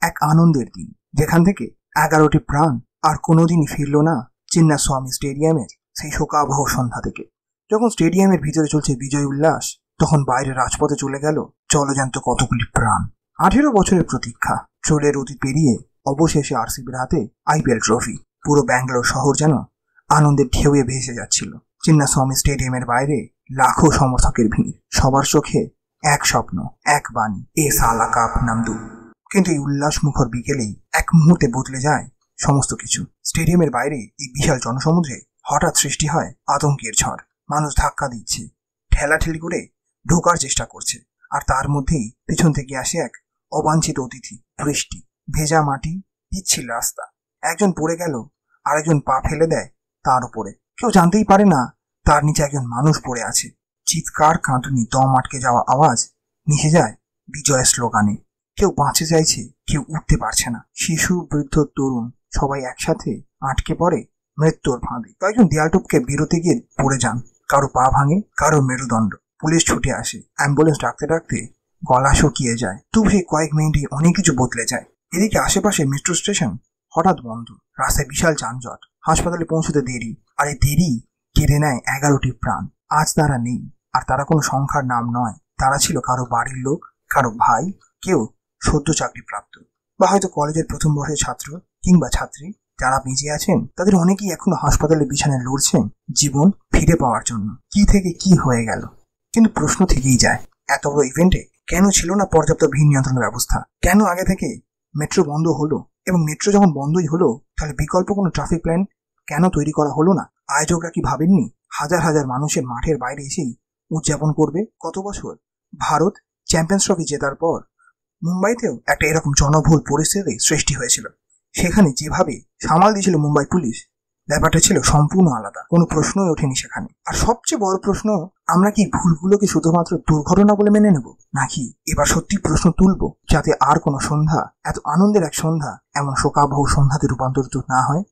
এক আনন্দের দিন, যেখান থেকে 11টি প্রাণ আর কোনোদিনই ফিরল না চিন্নাস্বামী স্টেডিয়ামের সেই শোকাবহ সন্ধ্যা থেকে। যখন স্টেডিয়ামের ভিতরে চলছে বিজয় উল্লাস, তখন বাইরে রাজপথে চলে গেল জলজ্যান্ত কতগুলি প্রাণ। 18 বছরের প্রতীক্ষা, ট্রোলের অতীত পেরিয়ে অবশেষে আরসিবির হাতে আইপিএল ট্রফি। পুরো ব্যাঙ্গালোর শহর যেন আনন্দের ঢেউয়ে ভেসে যাচ্ছিল। চিন্নাস্বামী স্টেডিয়ামের বাইরে লাখো সমর্থকের ভিড়, সবার চোখে এক স্বপ্ন, এক বাণী, এ সালা কাপ নামদু। কিন্তু এই উল্লাস মুখর বিকেলেই এক মুহূর্তে বদলে যায় সমস্ত কিছু। স্টেডিয়ামের বাইরে এই বিশাল জনসমুদ্রে হঠাৎ সৃষ্টি হয় আতঙ্কের ঝড়। মানুষ ধাক্কা দিচ্ছে, ঠেলাঠেলি করে ঢোকার চেষ্টা করছে, আর তার মধ্যেই পেছন থেকে আসে এক অবাঞ্ছিত অতিথি। বৃষ্টি, ভেজা মাটি, পিচ্ছিল রাস্তা। একজন পড়ে গেল, আরেকজন পা ফেলে দেয় তার উপরে। কেউ জানতেই পারে না তার নিচে একজন মানুষ পড়ে আছে। চিৎকার, কাঁদুনি, দম আটকে যাওয়া আওয়াজ মিশে যায় বিজয়ের স্লোগানে। কেউ বাঁচতে চাইছে, কেউ উঠতে পারছে না। শিশু, বৃদ্ধ, তরুণ সবাই একসাথে আটকে পড়ে মৃত্যুর ফাঁদে। কয়েকজন দেয়াল টপকে বেরোতে গিয়ে পড়ে যান, কারো পা ভাঙে, কারো মেরুদণ্ড। পুলিশ ছুটে আসে, অ্যাম্বুলেন্স ডাকতে ডাকতে গলা শুকিয়ে যায়। তবু সেই কয়েক মিনিটে অনেক কিছু বদলে যায়। এদিকে আশেপাশে মেট্রো স্টেশন হঠাৎ বন্ধ, রাস্তায় বিশাল যানজট, হাসপাতালে পৌঁছতে দেরি, আর এই দেরি কেড়ে নেয় 11টি প্রাণ। আজ তারা নেই, আর তারা কোনো সংখ্যার নাম নয়। তারা ছিল কারো বাড়ির লোক, কারো ভাই, কেউ সদ্য চাকরিপ্রাপ্ত, বা হয়তো কলেজের প্রথম বর্ষের ছাত্র কিংবা ছাত্রী। যারা বেঁচে আছেন তাদের অনেকেই এখনো হাসপাতালে বিছানায় লড়ছেন জীবন ফিরে পাওয়ার জন্য। কি থেকে কি হয়ে গেল? কিন্তু প্রশ্ন থেকেই যায়, এত বড় ইভেন্টে কেন ছিল না পর্যাপ্ত ভিড় নিয়ন্ত্রণ ব্যবস্থা? কেন আগে থেকে মেট্রো বন্ধ হলো? এবং মেট্রো যখন বন্ধই হলো, তাহলে বিকল্প কোনো ট্রাফিক প্ল্যান কেন তৈরি করা হলো না? আয়োজকরা কি ভাবেননি হাজার হাজার মানুষের মাঠের বাইরে এসেই উদযাপন করবে? কত বছর ভারত চ্যাম্পিয়ন্স ট্রফি জেতার পর মুম্বাইতেও একটা এরকম জনবহুল পরিস্থিতি সৃষ্টি হয়েছিল। সেখানে যেভাবে সামাল দিয়েছিল মুম্বাই পুলিশ, ব্যাপারটা ছিল সম্পূর্ণ আলাদা। কোনো প্রশ্নই ওঠেনি সেখানে। আর সবচেয়ে বড় প্রশ্ন, আমরা কি ভুলগুলোকে শুধুমাত্র দুর্ঘটনা বলে মেনে নেব, নাকি এবার সত্যি প্রশ্ন তুলব যাতে আর কোনো সন্ধ্যা, এত আনন্দের এক সন্ধ্যা, এমন শোকাবহ সন্ধ্যাতে রূপান্তরিত না হয়?